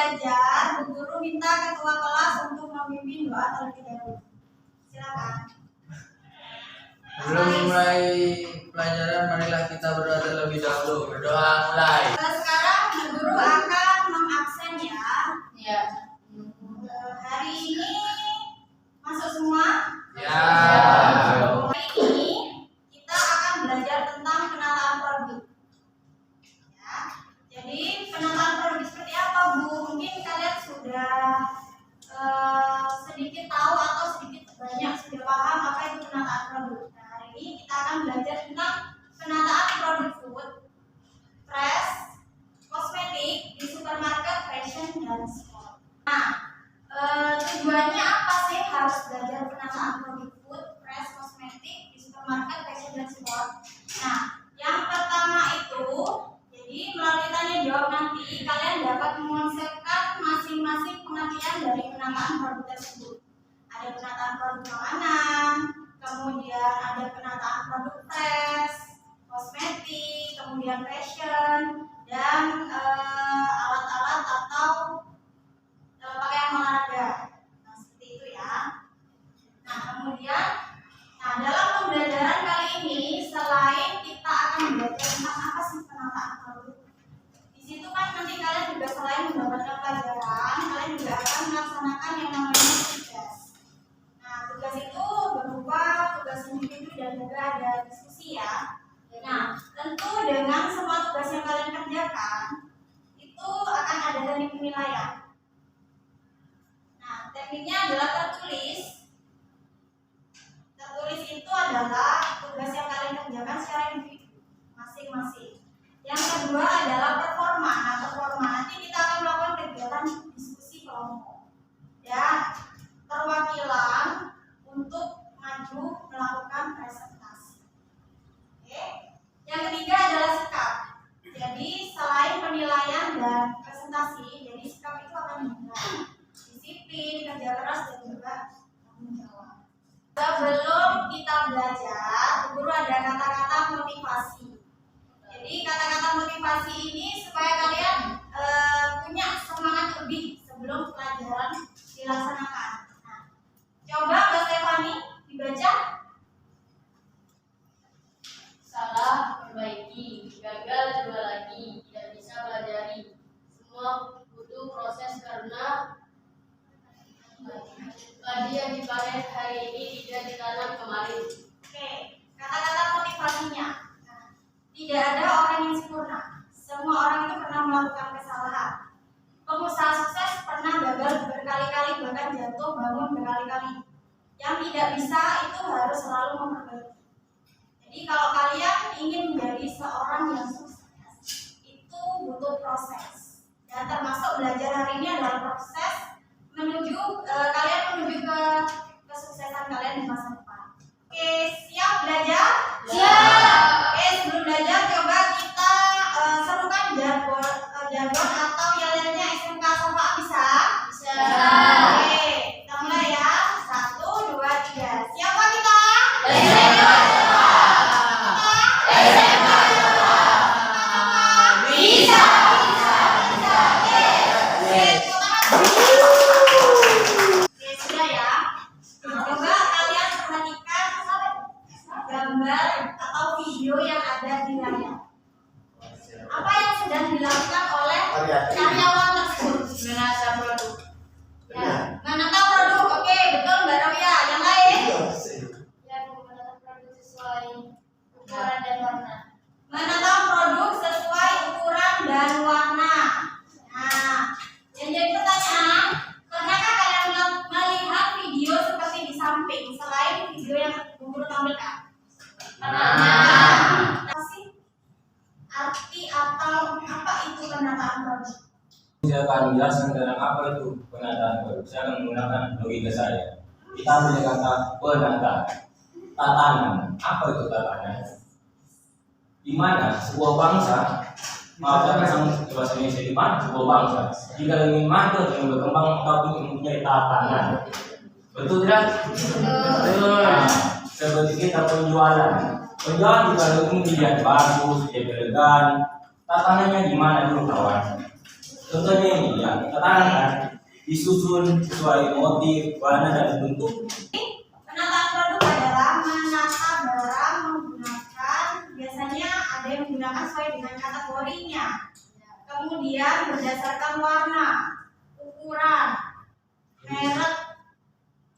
belajar, Bu Guru minta ketua kelas untuk memimpin doa terlebih dahulu. Silakan. Sebelum mulai pelajaran, marilah kita berdoa terlebih dahulu. Berdoa mulai. Sekarang Bu Guru akan mengabsen ya. Ya. Hari ini masuk semua? Ya. Hari ini kita akan belajar tentang penataan produk. Ya. Jadi penataan produk seperti apa, Bu? Mungkin kalian sudah sedikit tahu atau sedikit banyak sudah paham apa itu penataan produk. Nah, hari ini kita akan belajar tentang penataan produk food, fresh, kosmetik di supermarket, fashion, dan sport. Nah, tujuannya apa sih harus belajar penataan produk food, fresh, kosmetik di supermarket, fashion, dan sport? Nah, yang pertama itu, jadi melalui tanya jawab nanti kalian dapat mengonsepkan masing-masing pengertian dari penataan produk tersebut. Ada penataan produk makanan, kemudian ada penataan produk fresh, kosmetik, kemudian fashion, dan alat-alat atau pakaian olahraga. Nah, seperti itu ya. Nah, kemudian dalam pembelajaran kali ini selain kita akan belajar tentang apa sih penataan produk, di situ kan nanti kalian juga selain mendapatkan pelajaran, kalian juga akan melaksanakan yang namanya tugas. Nah, tugas itu berupa tugas individu dan juga ada diskusi ya. Nah, tentu dengan semua tugas yang kalian kerjakan itu akan ada teknik penilaian. Nah, tekniknya adalah tertulis. Tertulis itu adalah tugas yang kalian kerjakan secara individu masing-masing. Yang kedua adalah performa. Nah, performa nanti kita akan melakukan kegiatan diskusi kelompok. Ya, perwakilan untuk maju melakukan presentasi. Oke. Yang ketiga adalah sikap. Jadi selain penilaian dan presentasi, jadi sikap itu akan dinilai disiplin, kerja keras, dan juga tanggung jawab. Sebelum kita belajar, guru ada kata-kata motivasi. Jadi kata-kata motivasi ini supaya kalian punya semangat lebih sebelum pelajaran dilaksanakan. Nah, coba Mbak Stefani dibaca. Salah perbaiki, gagal coba lagi, tidak bisa pelajari. Semua butuh proses karena padi yang dipanen hari ini tidak ditanam kemarin. Oke, kata-kata motivasinya. Nah, tidak ada orang yang sempurna. Semua orang itu pernah melakukan kesalahan. Pengusaha sukses pernah gagal berkali-kali, bahkan jatuh bangun berkali-kali. Yang tidak bisa itu harus selalu memperbaiki. Jadi kalau kalian ingin menjadi seorang yang sukses, itu butuh proses. Dan termasuk belajar hari ini adalah proses menuju kalian menuju ke kesuksesan kalian di masa depan. Oke, siap belajar? Siap. Oke, sebelum belajar coba kita serukan jargon atau yel-yelnya SMK Sofa bisa? Bisa. Oke, kita mulai ya. 1, 2, 3. Siapa kita? Bisa. Oke, sudah ya. Coba kalian perhatikan gambar atau video yang ada di layar. Apa yang sedang dilakukan oleh karyawan tersebut? Menasah produk. Ya, menata produk. Oke, betul Mbak Rawia. Yang lain? Ya, menata produk sesuai ukuran dan warna. Menata produk sesuai ukuran dan warna. Nah, yang jadi pertanyaan, pernahkah kalian melihat video seperti di samping selain video yang guru tampilkan? Apa sih arti atau apa itu penataan produk? Saya akan menjelaskan tentang apa itu penataan produk. Saya akan menggunakan logika saya. Kita ambil kata penata, tatanan. Apa itu tatanan? Di mana sebuah bangsa, maafkan sama bahasa Indonesia, di mana sebuah bangsa jika ingin maju dan berkembang ataupun mempunyai tatanan. Betul tidak? Betul. Seperti kita penjualan. Penjualan juga ingin dilihat bagus, dilihat elegan. Tatanannya gimana dulu kawan? Contohnya ini, ya tatanan kan disusun sesuai motif, warna dan bentuk. Penataan produk adalah menata barang menggunakan, biasanya ada yang menggunakan sesuai dengan kategorinya. Kemudian berdasarkan warna, ukuran, merek,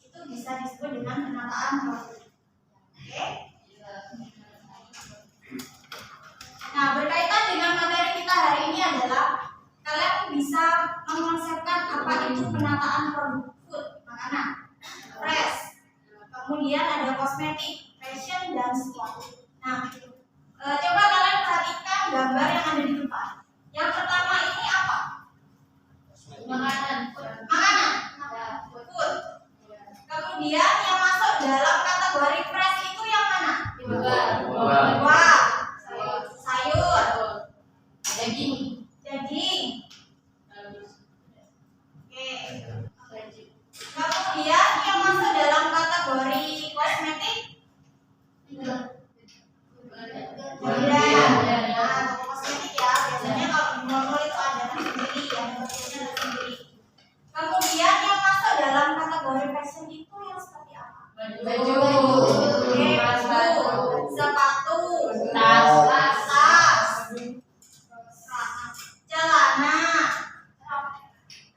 itu bisa disebut dengan penataan produk. Oke? Nah, berkaitan dengan materi kita hari ini adalah kalian bisa mengonsepkan apa itu penataan produk food, makanan, fresh. Kemudian ada kosmetik, fashion, dan sport. Nah, coba kalian perhatikan gambar yang ada di depan. Yang pertama ini apa? Makanan. Makanan, food. Kemudian yang masuk dalam kategori fresh itu yang mana? Buah, sayur, Daging. daging. Oke. Kemudian yang masuk dalam kategori kosmetik? Nah, kosmetik ya, biasanya kalau di mall itu ada kan sendiri, ada bentuknya ada sendiri. Kemudian yang masuk dalam kategori fashion itu yang seperti apa? Baju. Oke, baju, sepatu, Tas. celana,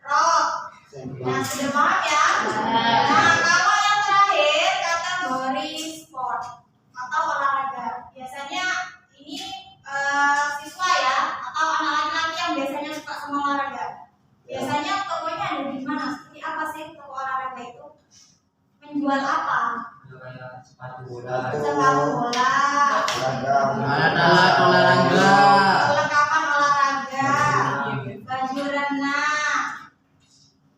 rok. Nah, sudah paham ya? Nah, kalau yang terakhir kategori sport atau olahraga, biasanya ini siswa ya atau anak laki-laki yang biasanya suka sama olahraga. Biasanya tokonya ada di mana? Seperti apa sih toko olahraga itu? Menjual apa? Sepatu bola. Sepatu bola, Alat-alat olahraga. perlengkapan olahraga, baju renang.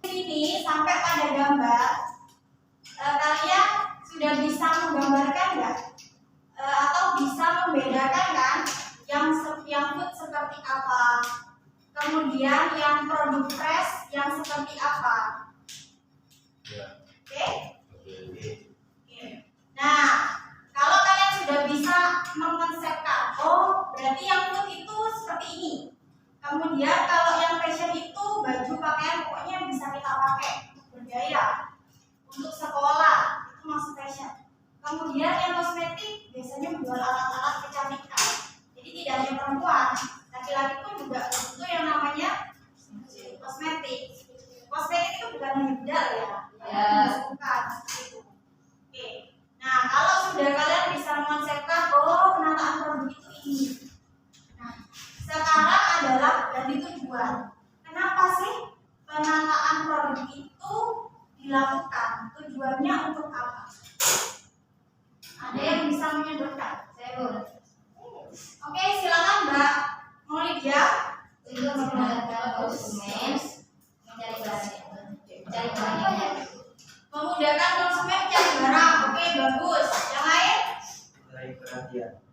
Ini sampai pada gambar, kalian sudah bisa menggambarkan nggak? Atau bisa membedakan kan yang food seperti apa, kemudian yang produk fresh yang seperti apa? Oke? Oke. Nah, kalau kalian sudah bisa mengkonsepkan, oh berarti yang food itu seperti ini. Kemudian kalau yang fashion itu baju pakaian pokoknya bisa kita pakai untuk bergaya, untuk sekolah itu masuk fashion. Kemudian yang kosmetik biasanya menjual alat-alat kecantikan. Jadi tidak hanya perempuan, laki-laki pun juga itu yang namanya kosmetik. Kosmetik itu bukan hanya bedal ya, bukan seperti itu. Oke. Nah, kalau sudah kalian bisa mengonsepkan, oh penataan produk itu ini. Nah, sekarang adalah ganti tujuan. Kenapa sih penataan produk itu dilakukan? Tujuannya untuk apa? Ada yang bisa menyebutkan? Oke, silakan Mbak Maulidia. Untuk memudahkan konsumen mencari barang. Memudahkan konsumen mencari barang. Oke, bagus. Yang lain?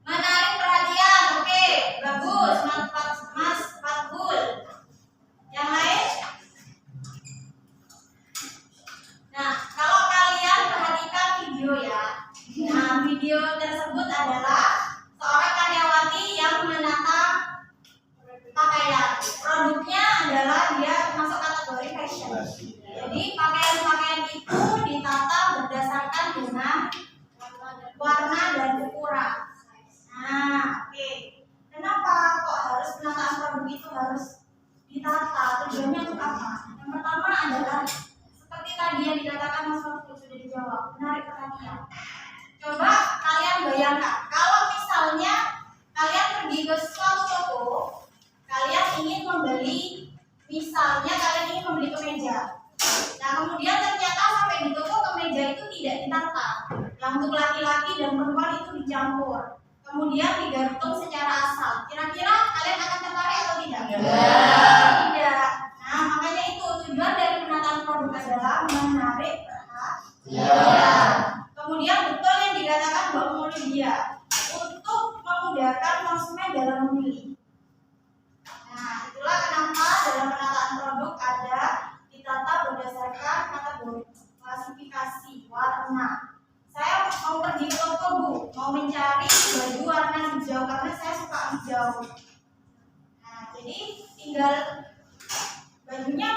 Menarik perhatian. Oke, bagus. Mas Fathul. Yang lain? Nah, kalau kalian perhatikan video ya. Nah, video tersebut adalah seorang karyawati yang menata pakaian. Produknya adalah dia masuk kategori fashion. Jadi pakaian-pakaian itu ditata berdasarkan dengan warna dan ukuran. Nah, oke. Kenapa kok harus penataan produk itu harus ditata? Tujuannya untuk apa? Yang pertama adalah seperti tadi yang dikatakan Mas Fathul sudah dijawab. Menarik perhatian. Coba kalian bayangkan, kalau misalnya kalian pergi ke suatu toko, kalian ingin membeli, misalnya kalian ingin membeli kemeja. Nah, kemudian ternyata sampai di toko kemeja itu tidak ditata. Yang untuk laki-laki dan perempuan itu dicampur. Kemudian digantung secara asal. Kira-kira kalian akan tertarik atau tidak? Tidak. Nah, makanya itu tujuan dari penataan produk adalah menarik perhatian. Kemudian betul yang dikatakan Mbak Maulidia untuk memudahkan konsumen dalam memilih. Nah, itulah kenapa dalam penataan produk ada ditata berdasarkan kategori, klasifikasi, warna. Saya mau pergi ke toko Bu, mau mencari baju warna hijau karena saya suka hijau. Nah, jadi tinggal bajunya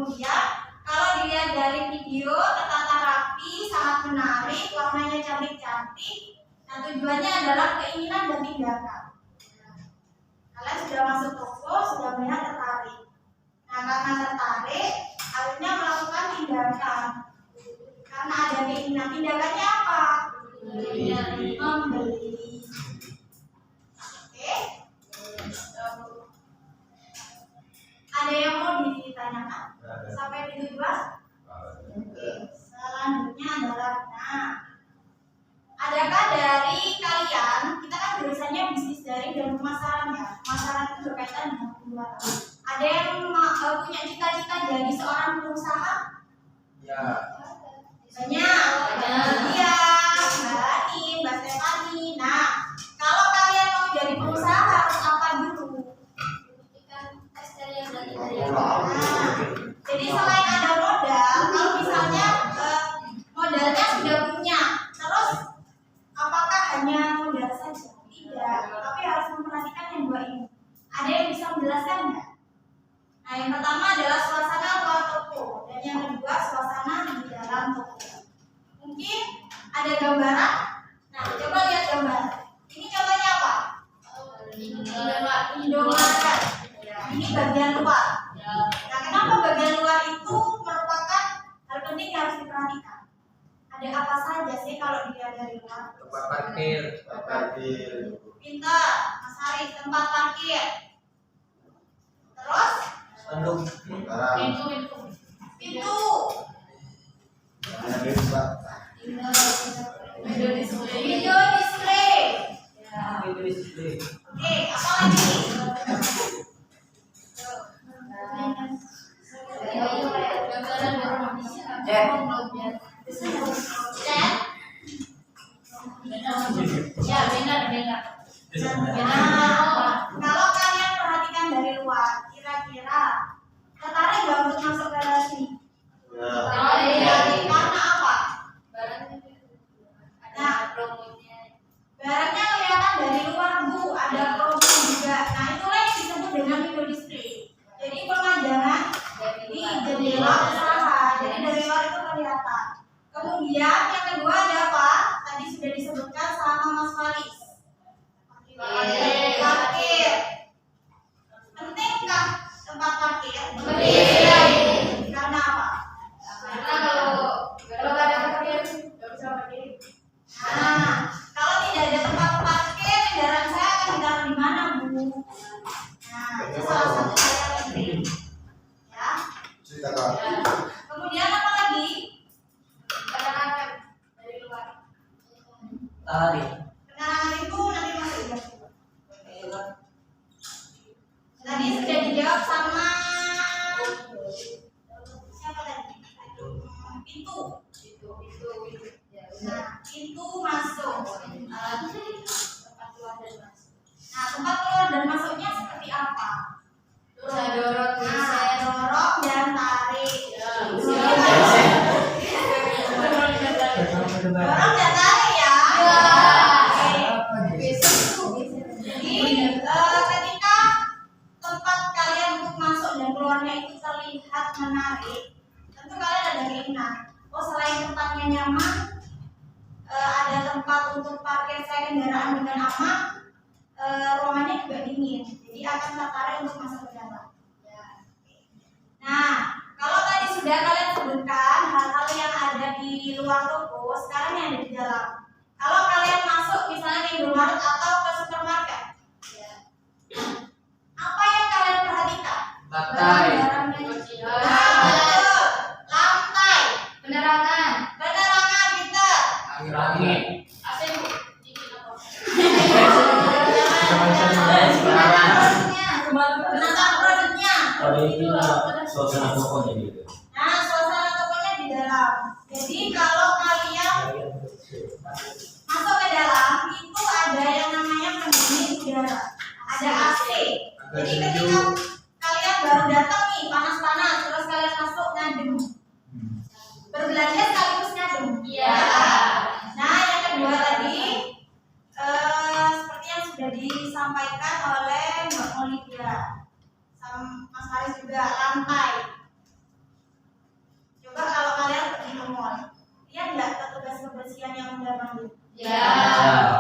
Kemudian kalau dilihat dari video tertata rapi, sangat menarik, warnanya cantik-cantik. Nah, tujuannya adalah keinginan dan tindakan. Kalian sudah masuk toko, sudah melihat tertarik. Nah, karena tertarik, akhirnya melakukan tindakan. Karena ada keinginan, tindakannya apa? Membeli. Oke? Ada yang mau ditanyakan? Sampai di tujuan? Oke. Selanjutnya adalah, nah, adakah dari kalian, kita kan biasanya bisnis daring dan pemasaran ya. Pemasaran itu berkaitan dengan penjualan. Ada yang punya cita-cita jadi seorang pengusaha? Ya. Banyak. Iya, Mbak Rani, Mbak Stefani. Nah, kalau kalian mau jadi pengusaha harus apa dulu? Nah, jadi selain ada modal, kalau misalnya modalnya sudah punya, terus apakah hanya modal saja? Tidak, tapi harus memperhatikan yang dua ini. Ada yang bisa menjelaskan nggak? Nah, yang pertama adalah suasana luar toko, dan yang kedua suasana di dalam toko. Mungkin ada gambaran. Nah, coba lihat gambar. Ini contohnya apa? Indomaret. Ini bagian luar. Nah, kenapa bagian luar itu merupakan hal penting yang harus diperhatikan? Ada apa saja sih kalau dilihat dari luar? Tempat parkir. Pintar, Mas Haris, tempat parkir. Terus Spanduk. pintu. Video display. Oke, apa lagi? Chat. Nah, kalau kalian perhatikan dari luar, kira-kira tertarik nggak untuk masuk ke dalam sini? Karena apa? Nah, barangnya kelihatan dari luar, Bu, ada promo juga. Nah, itulah yang disebut dengan window display. Jadi pemajangan di jendela usaha. Jadi dari luar itu kelihatan. Kemudian yang kedua ada apa? Tadi sudah disebutkan sama Mas Faris. Parkir. Pentingkah tempat parkir? Penting. Karena apa? Kalau nggak ada parkir, nggak bisa parkir. Nah, kalau tidak ada tempat parkir, kendaraan saya akan ditaruh di mana, Bu? Nah, itu salah satu hal yang penting. Ya. Kemudian apa lagi? Penerangan dari luar. Tarik. Penerangan itu nanti masuk juga. Tadi sudah dijawab sama siapa tadi? Pintu. Nah, pintu masuk. Nah, tempat keluar dan masuknya seperti apa? Nah, dorong dan tarik. Dorong dan tarik ya. Jadi ketika tempat kalian untuk masuk dan keluarnya itu terlihat menarik, tentu kalian ada keinginan. Oh, selain tempatnya nyaman, ada tempat untuk parkir saya kendaraan dengan aman, ruangannya juga dingin, jadi akan tertarik untuk masuk ke dalam. Nah, kalau tadi sudah kalian sebutkan hal-hal yang ada di luar toko, sekarang yang ada di dalam. Kalau kalian masuk misalnya ke Indomaret atau ke supermarket, apa yang kalian perhatikan? Lantai. Betul. Lantai. Penerangan, Peter. Angin. Penata produknya. Kalau intinya suasana tokonya gitu. Nah, suasana tokonya di dalam. Jadi kalau kalian masuk ke dalam, itu ada yang namanya pendingin udara. Ada AC. Jadi ketika kalian baru datang nih, panas-panas, terus kalian masuk ngadem. Berbelanja sekaligus ngadem. Iya. Nah, yang kedua tadi, seperti yang sudah disampaikan oleh Mbak Olivia, sama Mas Haris juga, lantai. bagian yang mendapati? Ya.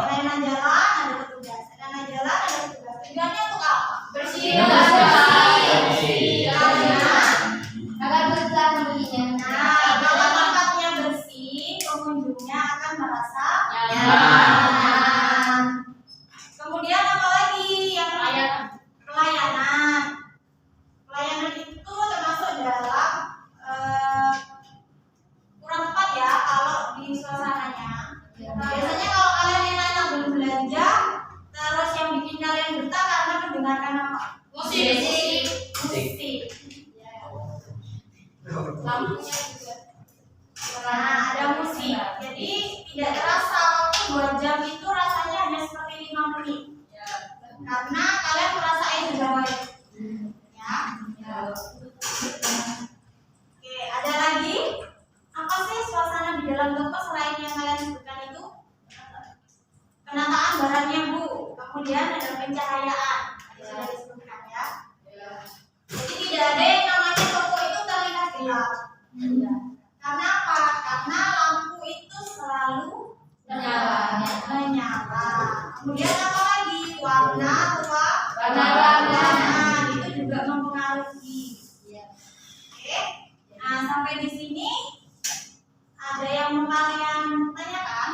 Layanan jalan ada petugas. Layanan jalan ada petugas. Tujuannya untuk apa? Bersih. Karena Agar betah membelinya. kalau tempatnya bersih, pengunjungnya akan merasa Nyaman. Kemudian apa lagi yang Layanan. pelayanan? Pelayanan itu termasuk dalam kurang tepat ya kalau di suasananya. Biasanya kalau kalian yang lain belum belanja, terus yang bikin kalian betah karena mendengarkan apa? Musik. Musik. Lampunya juga. Nah, ada musik. Jadi tidak terasa waktu 2 jam itu rasanya hanya seperti 5 menit. Karena kalian merasain juga baik. Ya. Oke, ada lagi? Apa sih suasana di dalam toko selain yang kalian sebutkan itu? Penataan barangnya, Bu. Kemudian ada pencahayaan. Tadi sudah disebutkan ya. Jadi tidak ada yang namanya toko itu terlihat gelap. Karena apa? Karena lampu itu selalu menyala. Kemudian apa lagi? Warna. Nah, itu juga mempengaruhi. Oke. Nah, sampai di sini ada yang mau kalian tanyakan?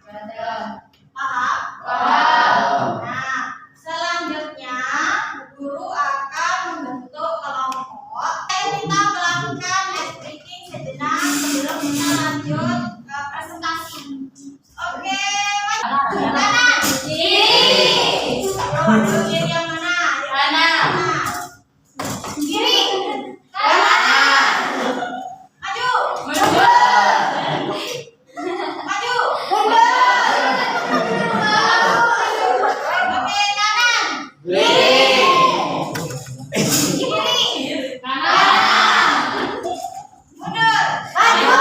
Ada? Paham? Nah, selanjutnya guru akan membentuk kelompok. Kita melakukan ice breaking sejenak sebelum kita lanjut ke presentasi. Oke, kanan. Kiri. Kiri yang mana? Kanan. Kiri. Kanan. Maju. Maju. Oke, kanan. Kiri. Mundur. Maju.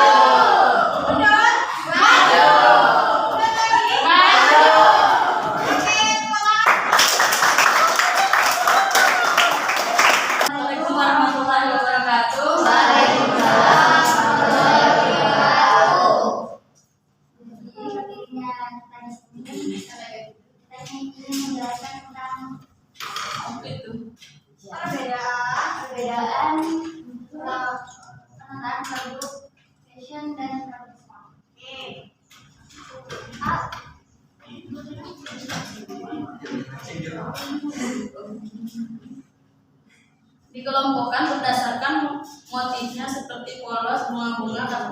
Mundur. Maju. Mundur lagi. Oke, pulang. Assalamualaikum warahmatullahi wabarakatuh. Perbedaan Penataan produk fashion dan produk smart. Oke. Dikelompokkan berdasarkan motifnya seperti polos, bunga-bunga, Oke,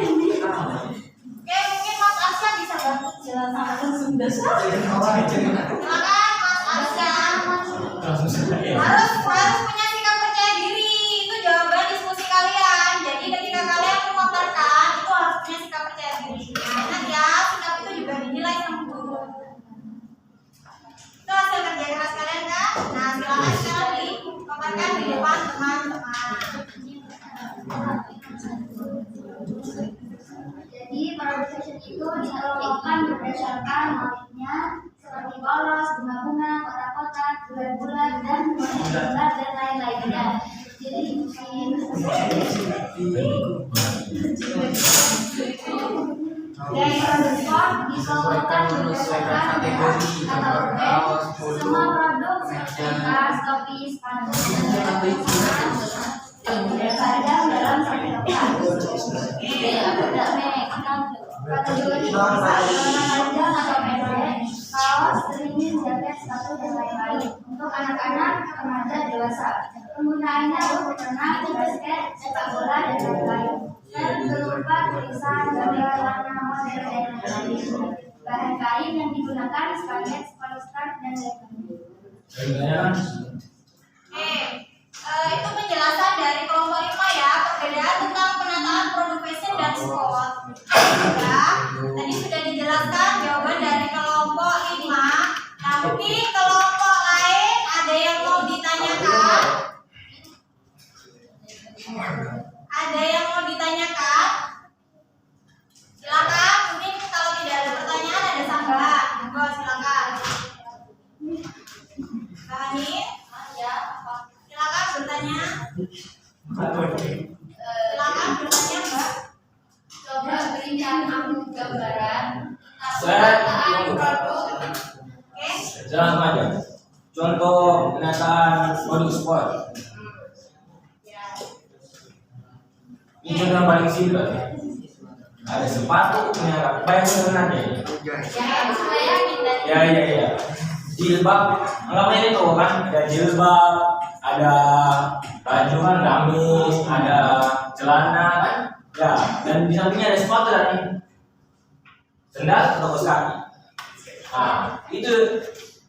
mungkin Mas Asya bisa bantu jelaskan Sunda. Silakan Mas Asya. Harus punya sikap percaya diri. Itu jawaban diskusi kalian. Jadi ketika kalian memaparkan itu harus punya sikap percaya diri. Nah, ingat ya, sikap itu juga dinilai sama guru. Itu hasil kerja keras kalian kan? Nah, silakan sekarang dipaparkan di depan teman-teman. Jadi produk fashion itu dikelompokkan berdasarkan motifnya seperti polos, bunga-bunga, kotak-kotak, bulan-bulan, dan bulan dan lain-lainnya. Jadi dari produk sport dikelompokkan berdasarkan kategori atau brand. Semua produk seperti tas, topi, sepatu, terkadang dalam satu tempat. Tidak merek. Kategori panjang atau pendek, kaos, selimut, jaket, sepatu, dan lain-lain. Untuk anak-anak, remaja, dewasa. Penggunaannya untuk berenang, basket, sepak bola, dan lain-lain. Dan berupa tulisan, gambar, warna, model, dan lain-lain. Bahan kain yang digunakan spaghetti, polyester, dan lain-lain. Itu penjelasan dari kelompok 5 ya, perbedaan tentang penataan produk fashion dan sport. Ya, tadi sudah dijelaskan jawaban dari kelompok 5. Nah, mungkin kelompok lain ada yang mau ditanyakan? Ada yang mau ditanyakan? Silakan, mungkin kalau tidak ada pertanyaan ada sambahan. Monggo silakan. Hani? Ya, apa? Silakan bertanya. Ini contoh yang paling simpel. Ada sepatu punya bayang aja. Ya. Jilbab, anggapnya itu kan ada jilbab, ada baju kan gamis, ada celana kan, ya. Dan di sampingnya ada sepatu dan sendal atau kaos kaki. Nah, itu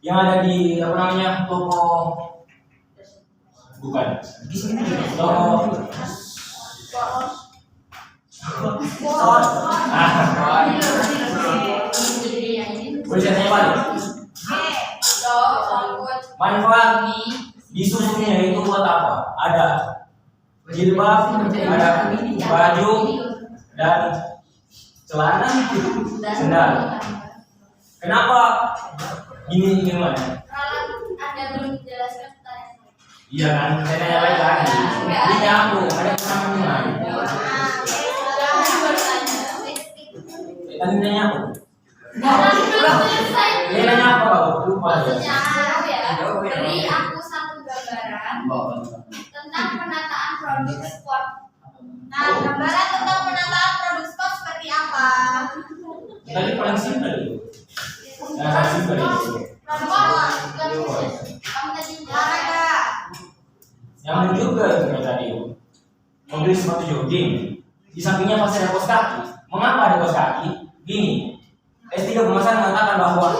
yang ada di apa namanya toko, bukan toko. Tulisannya apa nih? Manfaat di susunya itu buat apa? Ada jilbab, ada baju dan celana, sendal. Kenapa gini gimana? Anda belum dijelaskan pertanyaan. Iya kan, saya tanya lagi lagi. Ini nyambung, ada kesambungan. Tadi nanya apa? Ini nanya apa kau? Lupa ya. Maksudnya aku ya, beri aku satu gambaran tentang penataan produk sport. Nah, gambaran tentang penataan produk sport seperti apa? Tadi paling simpel itu. Yang paling simpel itu. Produk Kamu tadi olahraga. Yang juga itu tadi. Mobil sepatu jogging. Di sampingnya pasti ada kaos kaki. Mengapa ada kaos kaki? Gini. S3 Pemasaran mengatakan bahwa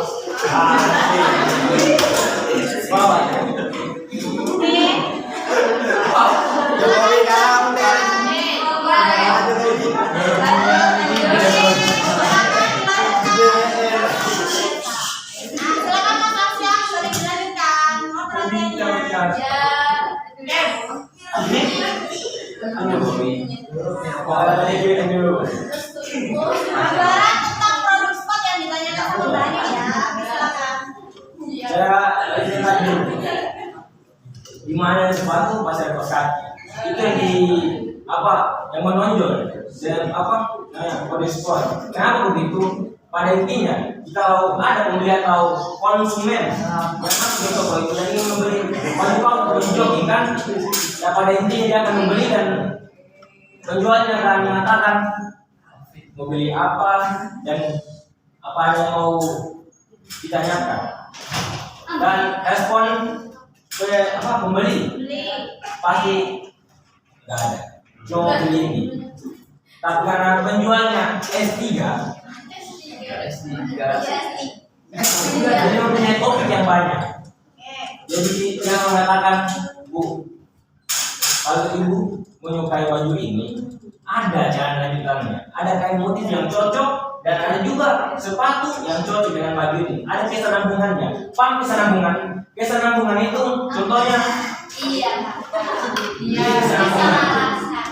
bahwa Jokowi kalah bener. Silakan Mas Arsyad, boleh dilanjutkan. Mau pertanyaannya? Gambaran tentang produk sport yang ditanyakan sama Mbak Ani ya. Silakan. Di mana sepatu pasti ada kaos kaki. Itu yang di apa? Yang menonjol dan apa? Kode sport. Kenapa begitu? Pada intinya, kalau ada pembeli atau konsumen yang masuk ke toko itu dan ingin membeli baju jogging kan, ya pada intinya dia akan membeli dan penjualnya akan mengatakan mau beli apa dan apa yang mau ditanyakan. Dan respon pembeli pasti nggak ada, cuma beli ini. Tapi karena penjualnya S3, jadi mempunyai topik yang banyak. Jadi dia mengatakan, Bu, kalau ibu menyukai baju ini, ada jalan lanjutannya. Ada kain motif yang cocok dan ada juga sepatu yang cocok dengan baju ini. Ada kesenambungannya. Paham kesenambungan? Kesenambungan itu contohnya. Iya. Kesenambungan.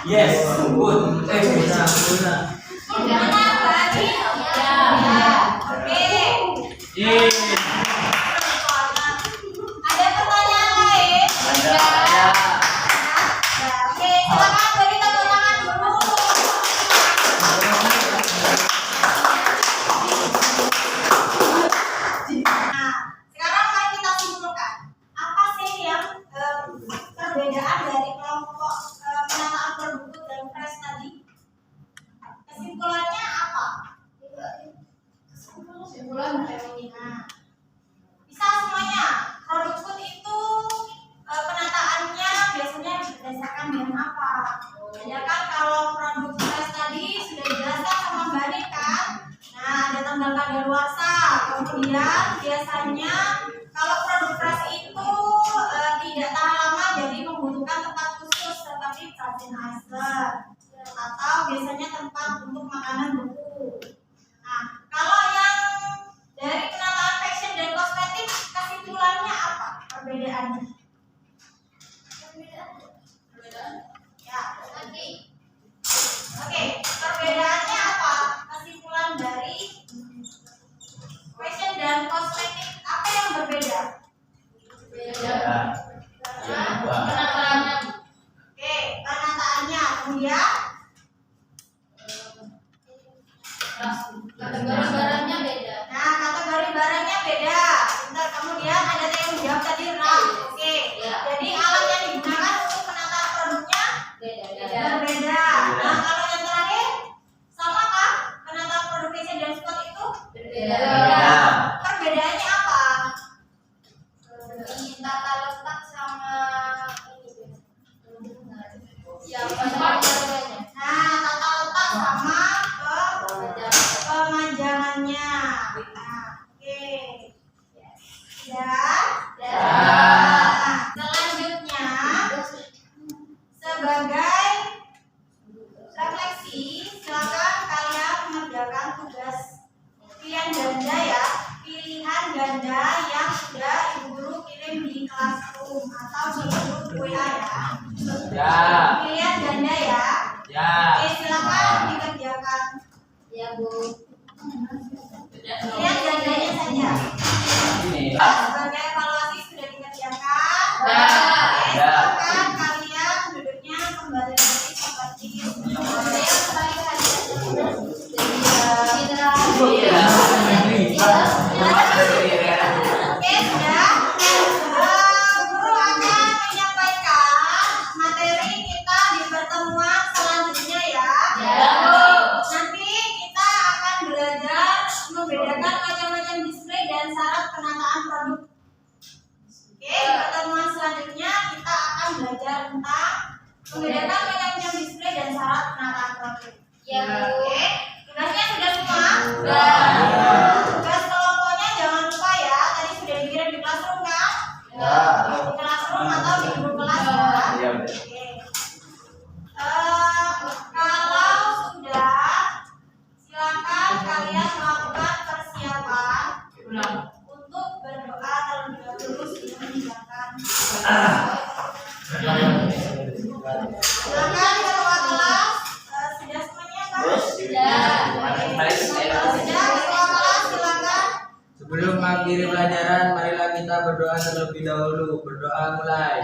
Yes, good. Gimana Mbak Ani? Oke. Ada pertanyaan lain? Oke, silakan beri tepuk tangan dulu. Nah, sekarang mari kita simpulkan. Apa sih yang perbedaan dari kelompok penataan produk dan fresh tadi? Kesimpulannya apa? Kesimpulan Nah, bisa semuanya. Produk food itu penataannya biasanya berdasarkan dengan apa? Ya kan kalau produk fresh tadi sudah dijelaskan sama Mbak Ani kan? Nah, ada tanggal kadaluarsa. Kemudian biasanya kalau produk fresh itu tidak tahan lama, jadi membutuhkan tempat khusus seperti fragilizer atau biasanya tempat untuk makanan beku. Nah, kalau yang dari penataan fashion dan kosmetik, kesimpulannya apa perbedaannya? Ya, nanti. Oke, perbedaannya apa? Kesimpulan dari fashion dan kosmetik apa yang berbeda? penataannya. Oke, penataannya. Kemudian Kategori barangnya beda. nah, kategori barangnya beda. Bentar, kemudian ada yang menjawab tadi rak. Oke. Ya. Jadi alat yang digunakan untuk penataan produknya Beda. berbeda. Nah, Ya. Oke, silakan dikerjakan. Ya, Bu. Lihat jadwalnya saja. Ini. Sebagai evaluasi sudah dikerjakan. Ya. Oke, Ya. silakan kalian duduknya kembali lagi seperti semula. Iya. Oke, sudah. Guru akan menyampaikan materi kita di pertemuan selanjutnya ya. Ya, Bu. Nanti kita akan belajar membedakan macam-macam display dan syarat penataan produk. Oke, di pertemuan selanjutnya kita akan belajar tentang membedakan macam-macam display dan syarat penataan produk. Ya, Bu. Oke, tugasnya sudah semua? Sudah. Tugas kelompoknya jangan lupa ya, tadi sudah dikirim di classroom kan? Di classroom atau di grup kelas ya? Iya. Oke. Kalau sudah, silakan kalian melakukan persiapan untuk berdoa terlebih dahulu sebelum meninggalkan. Silakan ketua kelas, sudah semuanya kan? Sudah. Kalau sudah, ketua kelas silakan. Sebelum mengakhiri pelajaran, marilah kita berdoa terlebih dahulu. Berdoa mulai.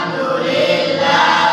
Alhamdulillah.